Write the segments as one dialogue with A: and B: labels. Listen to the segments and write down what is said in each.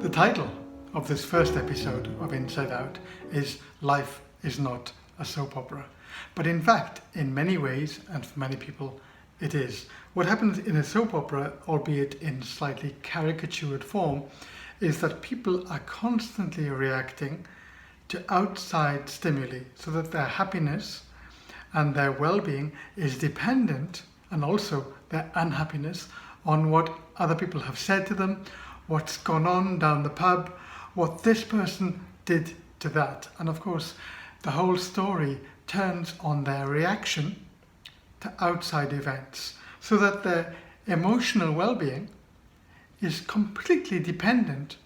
A: The title of this first episode of Inside Out is Life is Not a Soap Opera. But in fact, in many ways, and for many people, it is. What happens in a soap opera, albeit in slightly caricatured form, is that people are constantly reacting to outside stimuli so that their happiness and their well-being is dependent, and also their unhappiness, on what other people have said to them, what's gone on down the pub, what this person did to that. And of course, the whole story turns on their reaction to outside events, so that their emotional well-being is completely dependent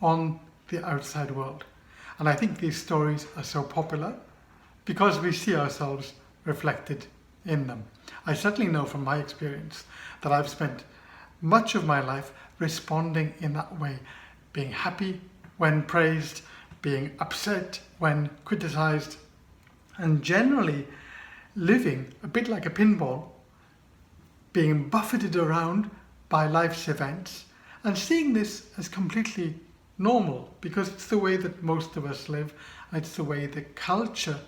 A: on the outside world. And I think these stories are so popular because we see ourselves reflected in them. I certainly know from my experience that I've spent much of my life responding in that way, being happy when praised, being upset when criticized, and generally living a bit like a pinball, being buffeted around by life's events and seeing this as completely normal because it's the way that most of us live, and it's the way the culture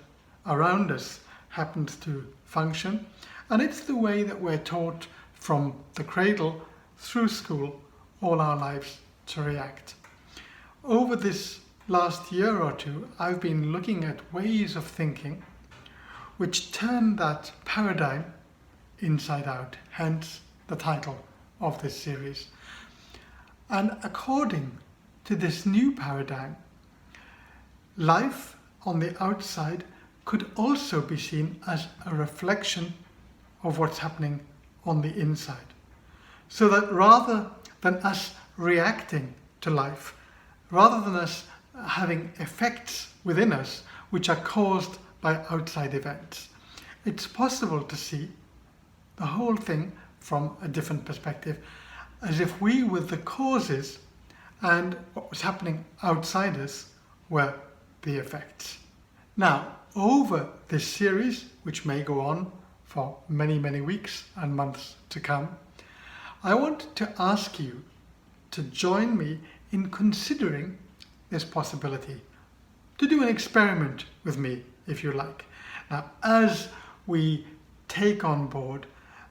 A: around us happens to function, and it's the way that we're taught from the cradle through school all our lives to react. Over this last year or two, I've been looking at ways of thinking which turn that paradigm inside out, hence the title of this series. And according to this new paradigm, life on the outside could also be seen as a reflection of what's happening on the inside. So that rather than us reacting to life, rather than us having effects within us which are caused by outside events, it's possible to see the whole thing from a different perspective, as if we were the causes and what was happening outside us were the effects. Now, over this series, which may go on for many, many weeks and months to come, I want to ask you to join me in considering this possibility, to do an experiment with me, if you like. Now, as we take on board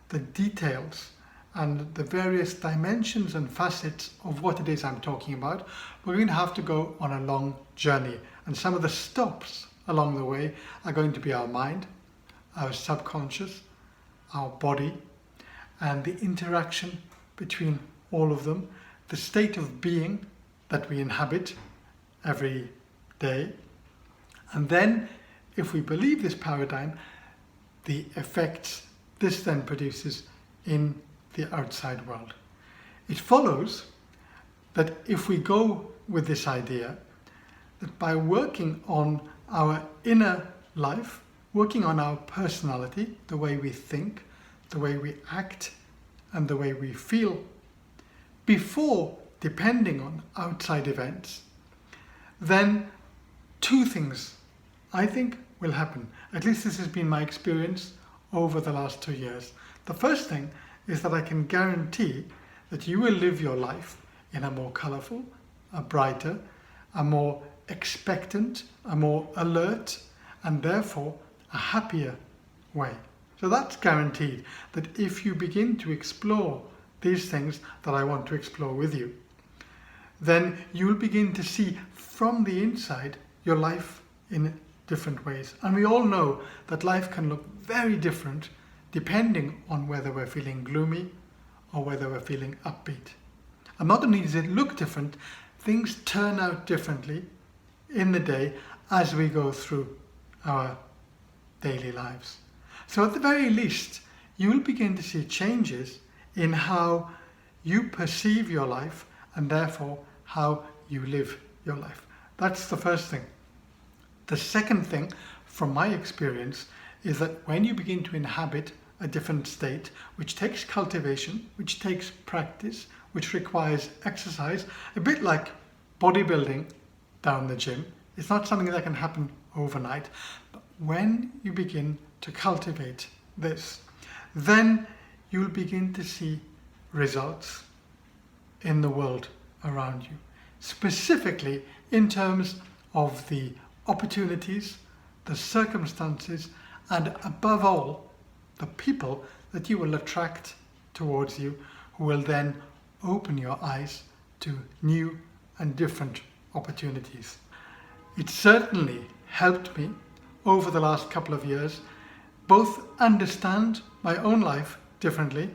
A: the details and the various dimensions and facets of what it is I'm talking about, we're going to have to go on a long journey. And some of the stops along the way are going to be our mind, our subconscious, our body, and the interaction between all of them, the state of being that we inhabit every day. And then, if we believe this paradigm, the effects this then produces in the outside world. It follows that if we go with this idea, that by working on our inner life, working on our personality, the way we think, the way we act, and the way we feel, before depending on outside events, then two things, I think, will happen. At least this has been my experience over the last 2 years. The first thing is that I can guarantee that you will live your life in a more colourful, a brighter, a more expectant, a more alert, and therefore a happier way. So that's guaranteed, that if you begin to explore these things that I want to explore with you, then you will begin to see from the inside your life in different ways. And we all know that life can look very different depending on whether we're feeling gloomy or whether we're feeling upbeat. And not only does it look different, things turn out differently in the day as we go through our daily lives. So at the very least, you will begin to see changes in how you perceive your life and therefore how you live your life. That's the first thing. The second thing, from my experience, is that when you begin to inhabit a different state, which takes cultivation, which takes practice, which requires exercise, a bit like bodybuilding down the gym, it's not something that can happen overnight. But when you begin to cultivate this, then you'll begin to see results in the world around you. specifically in terms of the opportunities, the circumstances, and above all, the people that you will attract towards you, who will then open your eyes to new and different opportunities. It certainly helped me over the last couple of years both understand my own life differently,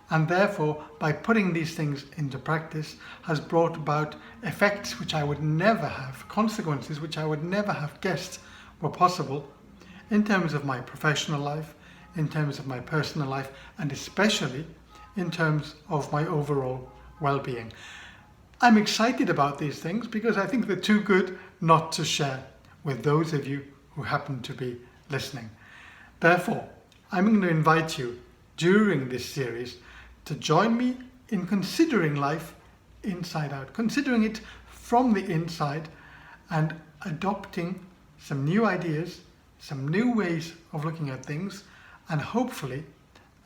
A: and therefore by putting these things into practice has brought about effects which I would never have, consequences which I would never have guessed were possible in terms of my professional life, in terms of my personal life, and especially in terms of my overall well-being. I'm excited about these things because I think they're too good not to share with those of you who happen to be listening. Therefore, I'm going to invite you during this series to join me in considering life inside out, considering it from the inside and adopting some new ideas, some new ways of looking at things, and hopefully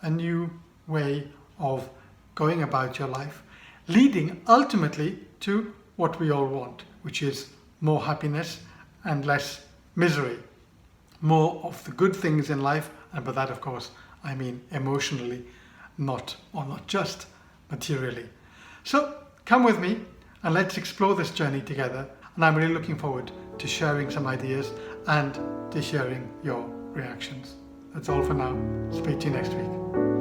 A: a new way of going about your life, leading ultimately to what we all want, which is more happiness and less misery. More of the good things in life, and by that of course I mean emotionally, not just materially. So come with me and let's explore this journey together, and I'm really looking forward to sharing some ideas and to sharing your reactions. That's all for now. Speak to you next week.